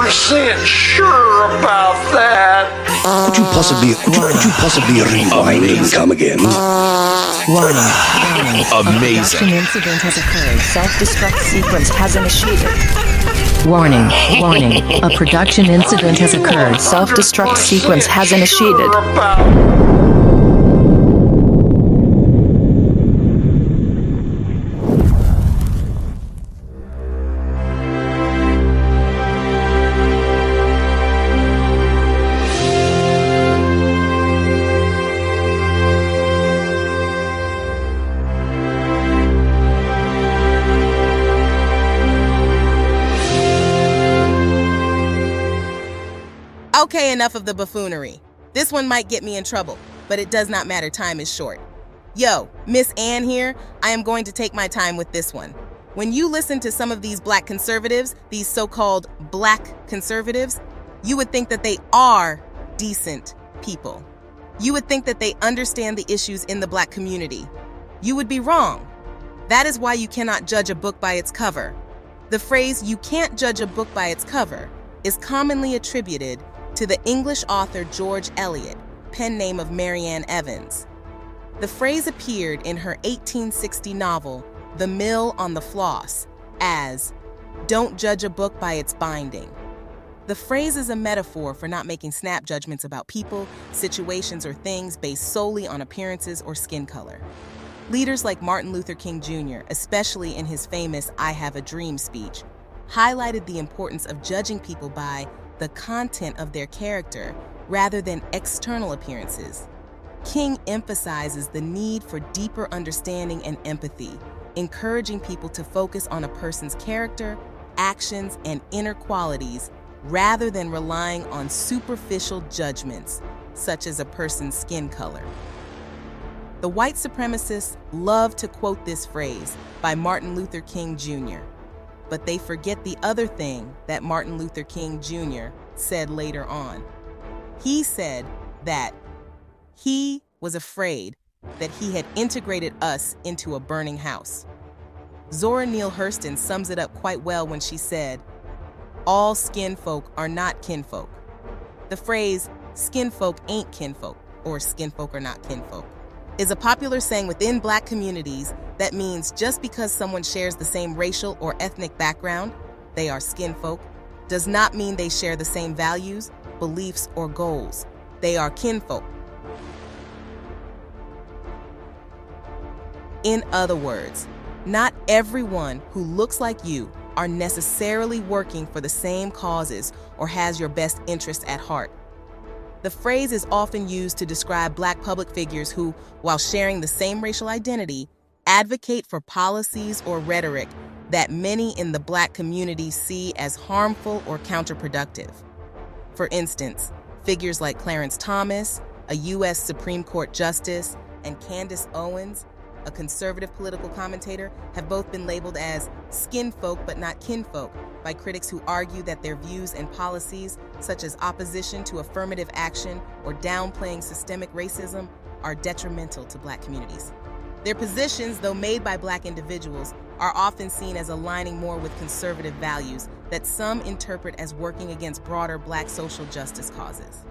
100% sure about that. Could you possibly rewind and come again? Warning. Amazing. A production incident has occurred. Self-destruct sequence has initiated. Warning. A production incident has occurred. Self-destruct sequence has initiated. Okay, enough of the buffoonery. This one might get me in trouble, but it does not matter, time is short. Yo, Miss Ann here, I am going to take my time with this one. When you listen to some of these black conservatives, these so-called black conservatives, you would think that they are decent people. You would think that they understand the issues in the black community. You would be wrong. That is why you cannot judge a book by its cover. The phrase, "you can't judge a book by its cover," is commonly attributed to the English author George Eliot, pen name of Marianne Evans. The phrase appeared in her 1860 novel, The Mill on the Floss, as, "Don't judge a book by its binding." The phrase is a metaphor for not making snap judgments about people, situations, or things based solely on appearances or skin color. Leaders like Martin Luther King Jr., especially in his famous "I Have a Dream" speech, highlighted the importance of judging people by the content of their character rather than external appearances. King emphasizes the need for deeper understanding and empathy, encouraging people to focus on a person's character, actions, and inner qualities rather than relying on superficial judgments, such as a person's skin color. The white supremacists love to quote this phrase by Martin Luther King Jr., but they forget the other thing that Martin Luther King Jr. said later on. He said that he was afraid that he had integrated us into a burning house. Zora Neale Hurston sums it up quite well when she said, "All skin folk are not kinfolk." The phrase, "skin folk ain't kinfolk," or "skin folk are not kinfolk," is a popular saying within black communities that means just because someone shares the same racial or ethnic background, they are skin folk, does not mean they share the same values, beliefs, or goals. They are kinfolk. In other words, not everyone who looks like you are necessarily working for the same causes or has your best interests at heart. The phrase is often used to describe black public figures who, while sharing the same racial identity, advocate for policies or rhetoric that many in the black community see as harmful or counterproductive. For instance, figures like Clarence Thomas, a U.S. Supreme Court Justice, and Candace Owens, a conservative political commentator, have both been labeled as skin folk but not kinfolk by critics who argue that their views and policies, such as opposition to affirmative action or downplaying systemic racism, are detrimental to black communities. Their positions, though made by black individuals, are often seen as aligning more with conservative values that some interpret as working against broader black social justice causes.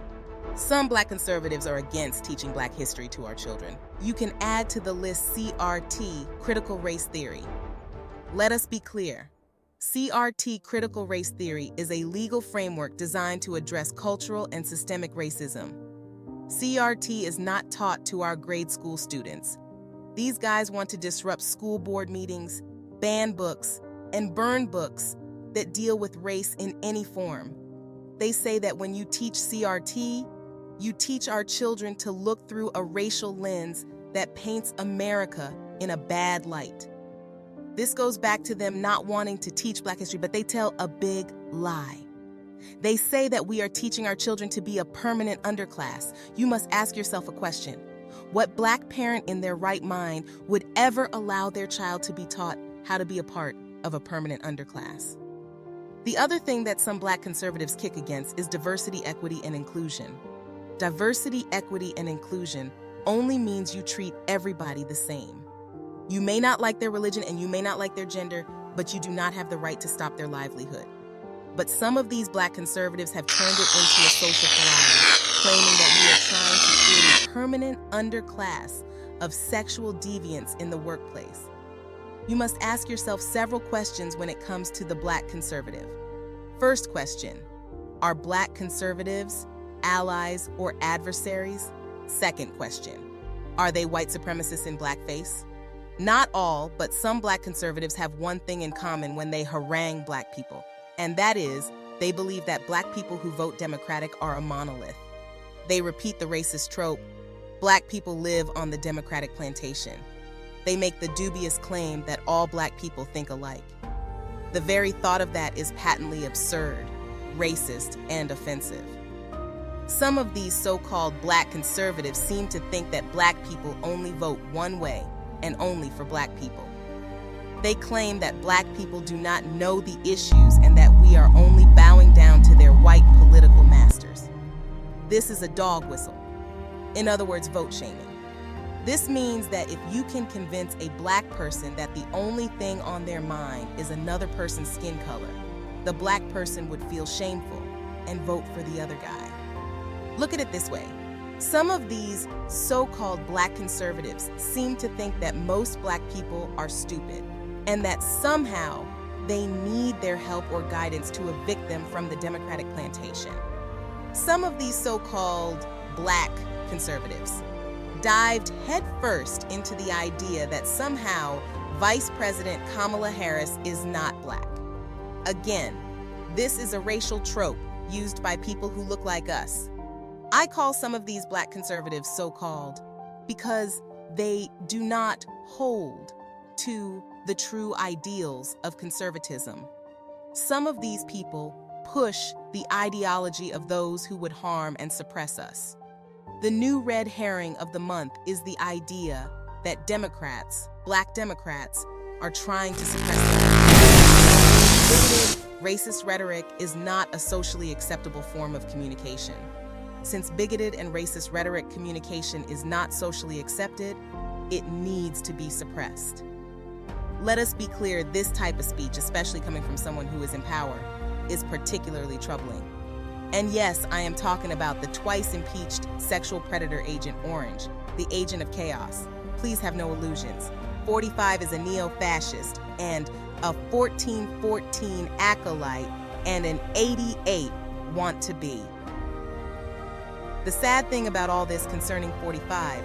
Some black conservatives are against teaching black history to our children. You can add to the list CRT, critical race theory. Let us be clear. CRT, critical race theory, is a legal framework designed to address cultural and systemic racism. CRT is not taught to our grade school students. These guys want to disrupt school board meetings, ban books, and burn books that deal with race in any form. They say that when you teach CRT, you teach our children to look through a racial lens that paints America in a bad light. This goes back to them not wanting to teach black history, but they tell a big lie. They say that we are teaching our children to be a permanent underclass. You must ask yourself a question. What black parent in their right mind would ever allow their child to be taught how to be a part of a permanent underclass? The other thing that some black conservatives kick against is diversity, equity, and inclusion. Diversity, equity, and inclusion only means you treat everybody the same. You may not like their religion and you may not like their gender, but you do not have the right to stop their livelihood. But some of these black conservatives have turned it into a social pariah, claiming that we are trying to create a permanent underclass of sexual deviants in the workplace. You must ask yourself several questions when it comes to the black conservative. First question, are black conservatives allies or adversaries? Second question, are they white supremacists in blackface? Not all, but some black conservatives have one thing in common when they harangue black people, and that is, they believe that black people who vote Democratic are a monolith. They repeat the racist trope, black people live on the Democratic plantation. They make the dubious claim that all black people think alike. The very thought of that is patently absurd, racist, and offensive. Some of these so-called black conservatives seem to think that black people only vote one way, and only for black people. They claim that black people do not know the issues and that we are only bowing down to their white political masters. This is a dog whistle. In other words, vote shaming. This means that if you can convince a black person that the only thing on their mind is another person's skin color, the black person would feel shameful and vote for the other guy. Look at it this way. Some of these so-called black conservatives seem to think that most black people are stupid and that somehow they need their help or guidance to evict them from the Democratic plantation. Some of these so-called black conservatives dived headfirst into the idea that somehow Vice President Kamala Harris is not black. Again, this is a racial trope used by people who look like us. I call some of these black conservatives so-called because they do not hold to the true ideals of conservatism. Some of these people push the ideology of those who would harm and suppress us. The new red herring of the month is the idea that Democrats, black Democrats, are trying to suppress them. Bigoted, racist rhetoric is not a socially acceptable form of communication. Since bigoted and racist rhetoric communication is not socially accepted, it needs to be suppressed. Let us be clear, this type of speech, especially coming from someone who is in power, is particularly troubling. And yes, I am talking about the twice impeached sexual predator Agent Orange, the agent of chaos. Please have no illusions. 45 is a neo-fascist and a 1414 acolyte and an 88 want to be. The sad thing about all this concerning 45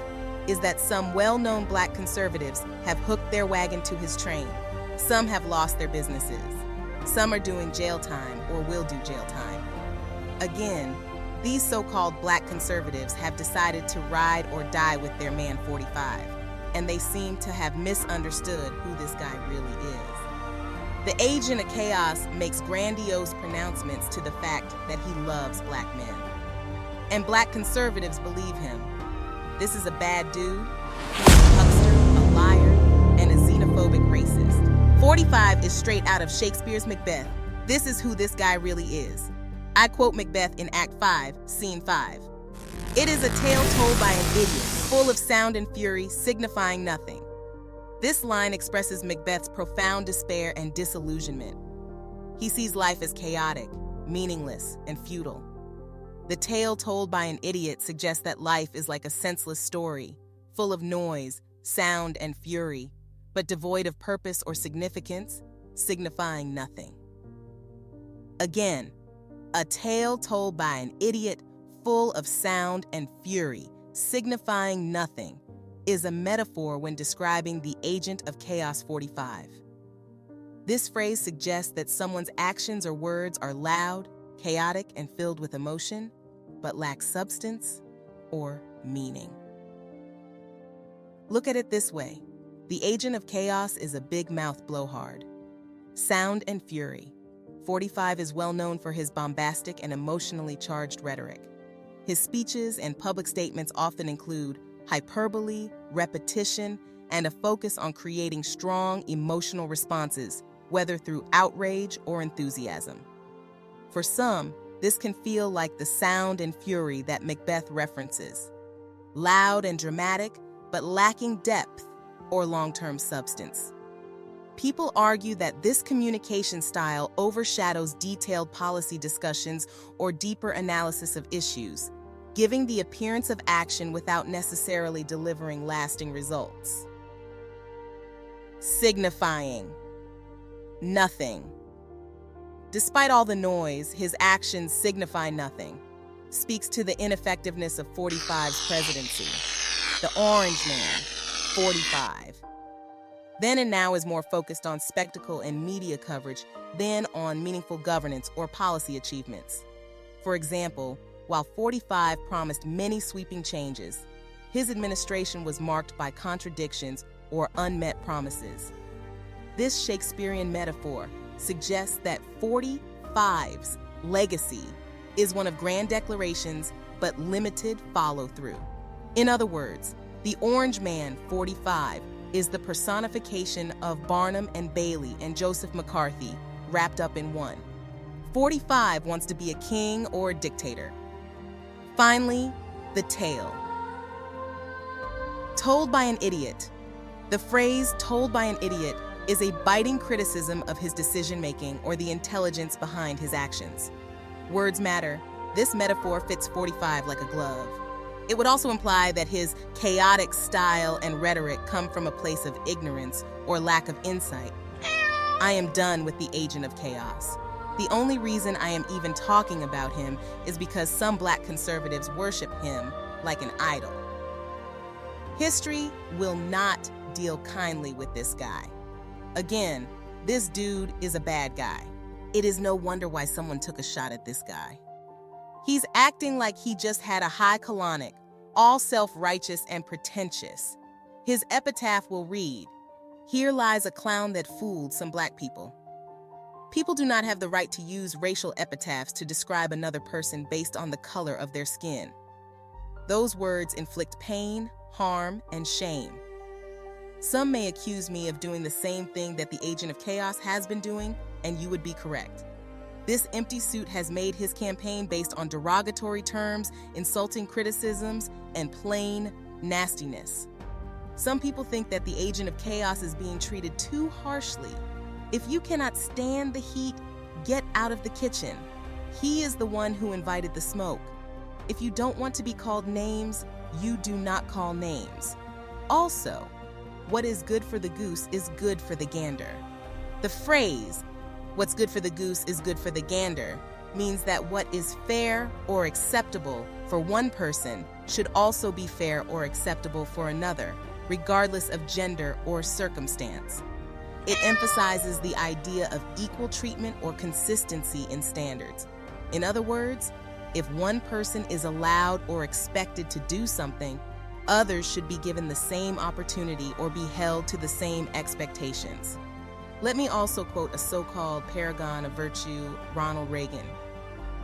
is that some well-known black conservatives have hooked their wagon to his train. Some have lost their businesses. Some are doing jail time or will do jail time. Again, these so-called black conservatives have decided to ride or die with their man 45, and they seem to have misunderstood who this guy really is. The agent of chaos makes grandiose pronouncements to the fact that he loves black men. And black conservatives believe him. This is a bad dude, he's a huckster, a liar, and a xenophobic racist. 45 is straight out of Shakespeare's Macbeth. This is who this guy really is. I quote Macbeth in Act 5, Scene 5. It is a tale told by an idiot, full of sound and fury, signifying nothing. This line expresses Macbeth's profound despair and disillusionment. He sees life as chaotic, meaningless, and futile. The tale told by an idiot suggests that life is like a senseless story, full of noise, sound, and fury, but devoid of purpose or significance, signifying nothing. Again, a tale told by an idiot full of sound and fury, signifying nothing, is a metaphor when describing the agent of Chaos 45. This phrase suggests that someone's actions or words are loud, chaotic, and filled with emotion, but lack substance or meaning. Look at it this way. The agent of chaos is a big-mouth blowhard. Sound and fury. 45 is well known for his bombastic and emotionally charged rhetoric. His speeches and public statements often include hyperbole, repetition, and a focus on creating strong emotional responses, whether through outrage or enthusiasm. For some, this can feel like the sound and fury that Macbeth references. Loud and dramatic, but lacking depth or long-term substance. People argue that this communication style overshadows detailed policy discussions or deeper analysis of issues, giving the appearance of action without necessarily delivering lasting results. Signifying nothing. Despite all the noise, his actions signify nothing. Speaks to the ineffectiveness of 45's presidency. The Orange Man, 45. Then and now is more focused on spectacle and media coverage than on meaningful governance or policy achievements. For example, while 45 promised many sweeping changes, his administration was marked by contradictions or unmet promises. This Shakespearean metaphor suggests that 45's legacy is one of grand declarations but limited follow-through. In other words, the Orange Man, 45, is the personification of Barnum and Bailey and Joseph McCarthy wrapped up in one. 45 wants to be a king or a dictator. Finally, the tale. Told by an idiot. The phrase "told by an idiot" is a biting criticism of his decision-making or the intelligence behind his actions. Words matter. This metaphor fits 45 like a glove. It would also imply that his chaotic style and rhetoric come from a place of ignorance or lack of insight. I am done with the agent of chaos. The only reason I am even talking about him is because some black conservatives worship him like an idol. History will not deal kindly with this guy. Again, this dude is a bad guy. It is no wonder why someone took a shot at this guy. He's acting like he just had a high colonic, all self-righteous and pretentious. His epitaph will read, "Here lies a clown that fooled some black people." People do not have the right to use racial epitaphs to describe another person based on the color of their skin. Those words inflict pain, harm, and shame. Some may accuse me of doing the same thing that the agent of chaos has been doing, and you would be correct. This empty suit has made his campaign based on derogatory terms, insulting criticisms, and plain nastiness. Some people think that the agent of chaos is being treated too harshly. If you cannot stand the heat, get out of the kitchen. He is the one who invited the smoke. If you don't want to be called names, you do not call names. Also, what is good for the goose is good for the gander. The phrase, "What's good for the goose is good for the gander," means that what is fair or acceptable for one person should also be fair or acceptable for another, regardless of gender or circumstance. It emphasizes the idea of equal treatment or consistency in standards. In other words, if one person is allowed or expected to do something, others should be given the same opportunity or be held to the same expectations. Let me also quote a so-called paragon of virtue, Ronald Reagan.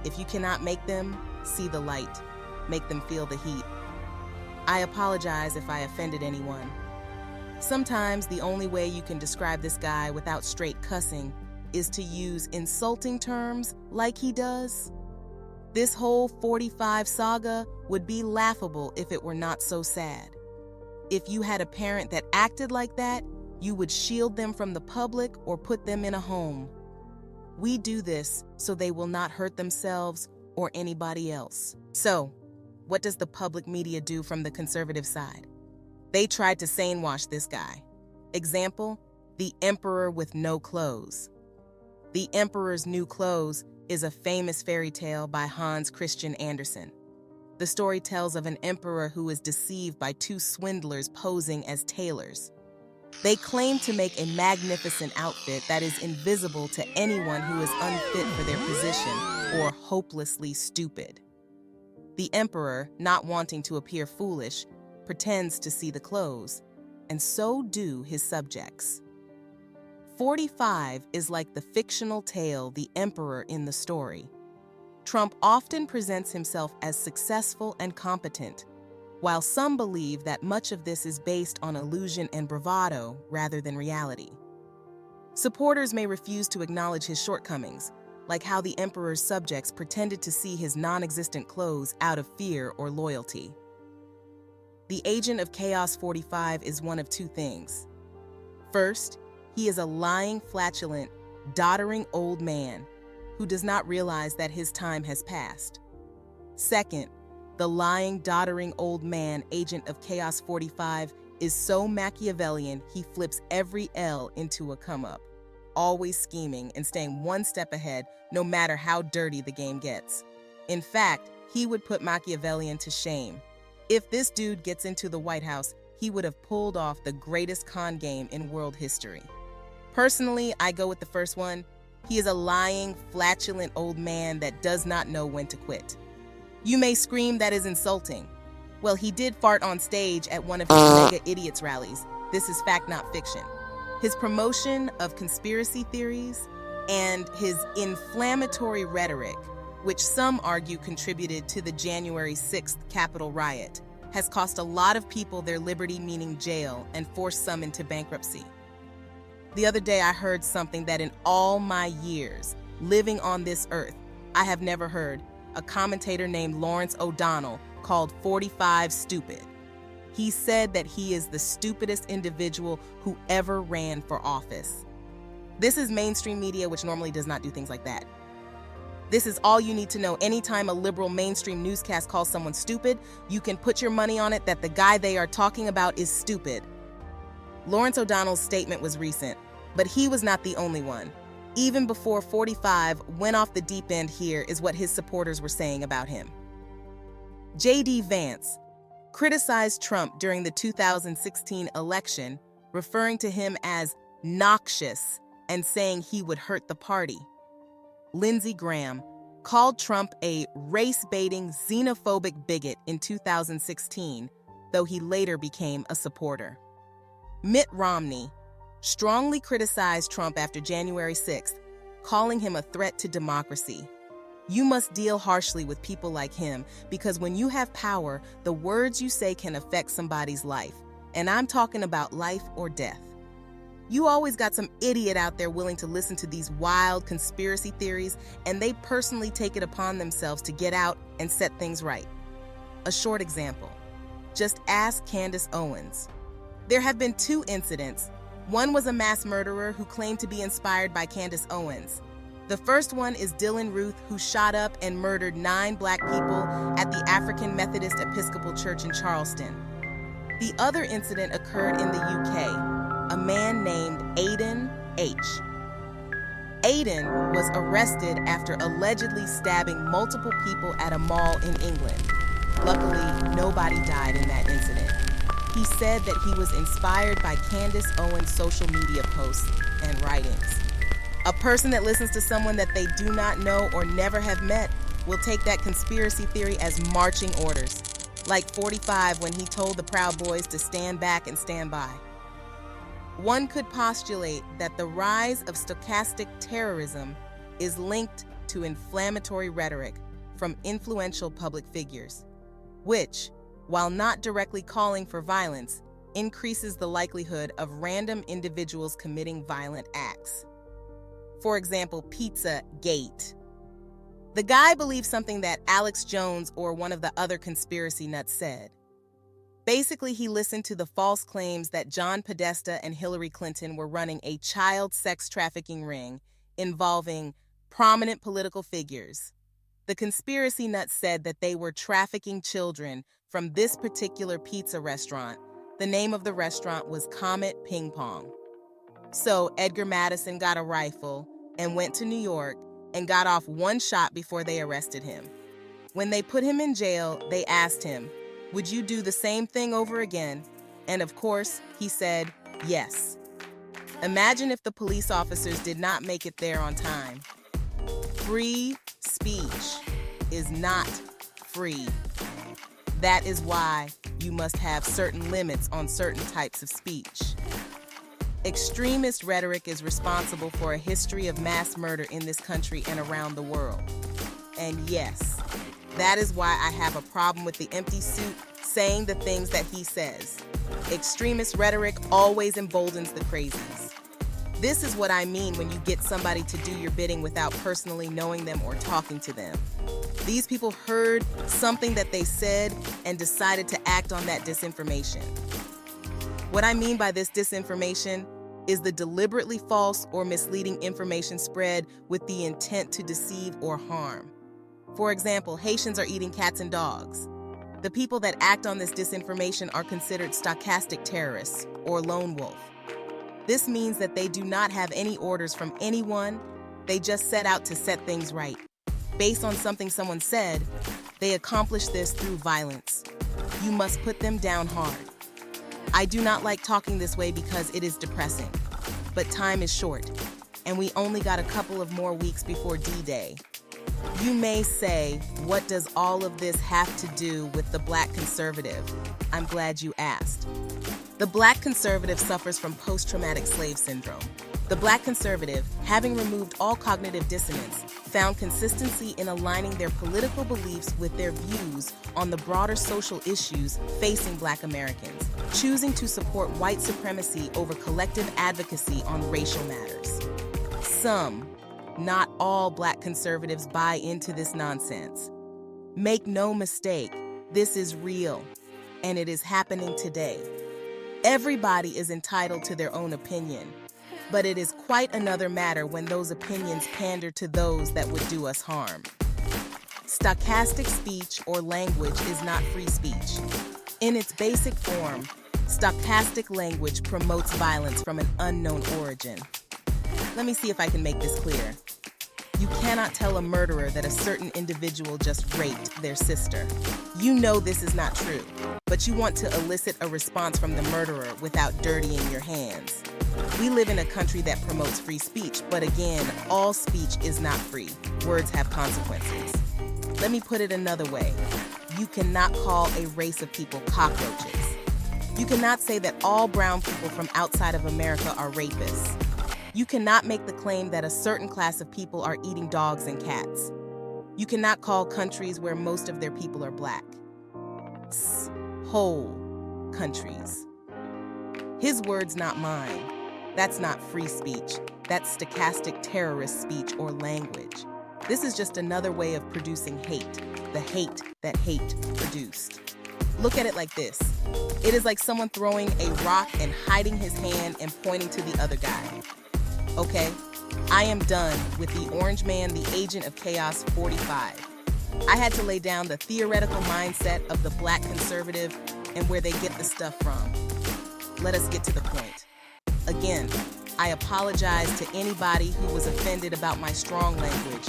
"If you cannot make them see the light, make them feel the heat." I apologize if I offended anyone. Sometimes the only way you can describe this guy without straight cussing is to use insulting terms like he does. This whole 45 saga would be laughable if it were not so sad. If you had a parent that acted like that, you would shield them from the public or put them in a home. We do this so they will not hurt themselves or anybody else. So, what does the public media do from the conservative side? They tried to sane-wash this guy. Example, the Emperor with no clothes. The Emperor's New Clothes is a famous fairy tale by Hans Christian Andersen. The story tells of an emperor who is deceived by two swindlers posing as tailors. They claim to make a magnificent outfit that is invisible to anyone who is unfit for their position or hopelessly stupid. The emperor, not wanting to appear foolish, pretends to see the clothes, and so do his subjects. 45 is like the fictional tale The Emperor in the story. Trump often presents himself as successful and competent, while some believe that much of this is based on illusion and bravado rather than reality. Supporters may refuse to acknowledge his shortcomings, like how the emperor's subjects pretended to see his non-existent clothes out of fear or loyalty. The agent of Chaos 45 is one of two things. First, He is a lying, flatulent, doddering old man who does not realize that his time has passed. Second, the lying, doddering old man, agent of Chaos 45, is so Machiavellian he flips every L into a come-up, always scheming and staying one step ahead no matter how dirty the game gets. In fact, he would put Machiavellian to shame. If this dude gets into the White House, he would have pulled off the greatest con game in world history. Personally, I go with the first one. He is a lying, flatulent old man that does not know when to quit. You may scream that is insulting. Well, he did fart on stage at one of his Mega Idiots rallies. This is fact, not fiction. His promotion of conspiracy theories and his inflammatory rhetoric, which some argue contributed to the January 6th Capitol riot, has cost a lot of people their liberty, meaning jail, and forced some into bankruptcy. The other day I heard something that in all my years living on this earth, I have never heard. A commentator named Lawrence O'Donnell called 45 stupid. He said that he is the stupidest individual who ever ran for office. This is mainstream media, which normally does not do things like that. This is all you need to know. Anytime a liberal mainstream newscast calls someone stupid, you can put your money on it that the guy they are talking about is stupid. Lawrence O'Donnell's statement was recent, but he was not the only one. Even before 45 went off the deep end, here is what his supporters were saying about him. J.D. Vance criticized Trump during the 2016 election, referring to him as noxious and saying he would hurt the party. Lindsey Graham called Trump a race-baiting, xenophobic bigot in 2016, though he later became a supporter. Mitt Romney strongly criticized Trump after January 6th, calling him a threat to democracy. You must deal harshly with people like him because when you have power, the words you say can affect somebody's life. And I'm talking about life or death. You always got some idiot out there willing to listen to these wild conspiracy theories, and they personally take it upon themselves to get out and set things right. A short example. Just ask Candace Owens. There have been 2 incidents. One was a mass murderer who claimed to be inspired by Candace Owens. The first one is Dylan Ruth, who shot up and murdered 9 black people at the African Methodist Episcopal Church in Charleston. The other incident occurred in the UK. A man named Aiden H. Aiden was arrested after allegedly stabbing multiple people at a mall in England. Luckily, nobody died in that incident. He said that he was inspired by Candace Owens' social media posts and writings. A person that listens to someone that they do not know or never have met will take that conspiracy theory as marching orders, like 45 when he told the Proud Boys to stand back and stand by. One could postulate that the rise of stochastic terrorism is linked to inflammatory rhetoric from influential public figures, which, while not directly calling for violence, increases the likelihood of random individuals committing violent acts. For example, Pizzagate. The guy believes something that Alex Jones or one of the other conspiracy nuts said. Basically, he listened to the false claims that John Podesta and Hillary Clinton were running a child sex trafficking ring involving prominent political figures. The conspiracy nuts said that they were trafficking children from this particular pizza restaurant. The name of the restaurant was Comet Ping Pong. So Edgar Madison got a rifle and went to New York and got off 1 shot before they arrested him. When they put him in jail, they asked him, "Would you do the same thing over again?" And of course, he said, yes. Imagine if the police officers did not make it there on time. Free speech is not free. That is why you must have certain limits on certain types of speech. Extremist rhetoric is responsible for a history of mass murder in this country and around the world. And yes, that is why I have a problem with the empty suit saying the things that he says. Extremist rhetoric always emboldens the crazies. This is what I mean when you get somebody to do your bidding without personally knowing them or talking to them. These people heard something that they said and decided to act on that disinformation. What I mean by this disinformation is the deliberately false or misleading information spread with the intent to deceive or harm. For example, Haitians are eating cats and dogs. The people that act on this disinformation are considered stochastic terrorists or lone wolf. This means that they do not have any orders from anyone, they just set out to set things right. Based on something someone said, they accomplish this through violence. You must put them down hard. I do not like talking this way because it is depressing, but time is short, and we only got a couple of more weeks before D-Day. You may say, what does all of this have to do with the Black conservative? I'm glad you asked. The Black conservative suffers from post-traumatic slave syndrome. The Black conservative, having removed all cognitive dissonance, found consistency in aligning their political beliefs with their views on the broader social issues facing Black Americans, choosing to support white supremacy over collective advocacy on racial matters. Some, not all Black conservatives buy into this nonsense. Make no mistake, this is real, and it is happening today. Everybody is entitled to their own opinion, but it is quite another matter when those opinions pander to those that would do us harm. Stochastic speech or language is not free speech. In its basic form, stochastic language promotes violence from an unknown origin. Let me see if I can make this clear. You cannot tell a murderer that a certain individual just raped their sister. You know this is not true, but you want to elicit a response from the murderer without dirtying your hands. We live in a country that promotes free speech, but again, all speech is not free. Words have consequences. Let me put it another way. You cannot call a race of people cockroaches. You cannot say that all brown people from outside of America are rapists. You cannot make the claim that a certain class of people are eating dogs and cats. You cannot call countries where most of their people are Black whole countries. His words, not mine. That's not free speech. That's stochastic terrorist speech or language. This is just another way of producing hate, the hate that hate produced. Look at it like this. It is like someone throwing a rock and hiding his hand and pointing to the other guy. Okay, I am done with the Orange Man, the Agent of Chaos 45. I had to lay down the theoretical mindset of the Black conservative and where they get the stuff from. Let us get to the point. Again, I apologize to anybody who was offended about my strong language.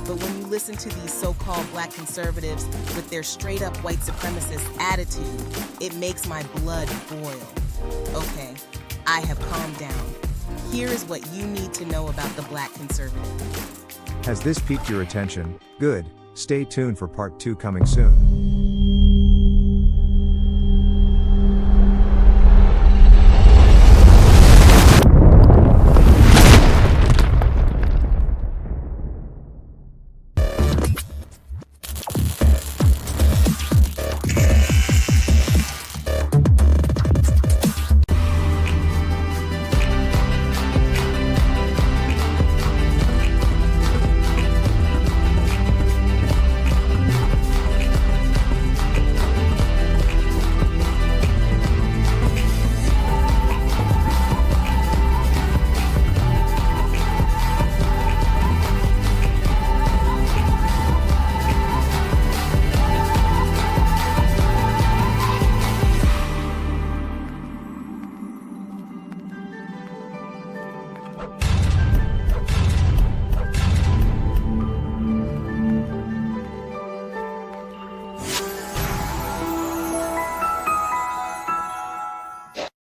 But when you listen to these so-called Black conservatives with their straight-up white supremacist attitude, it makes my blood boil. Okay, I have calmed down. Here is what you need to know about the Black conservative. Has this piqued your attention? Good. Stay tuned for part 2 coming soon.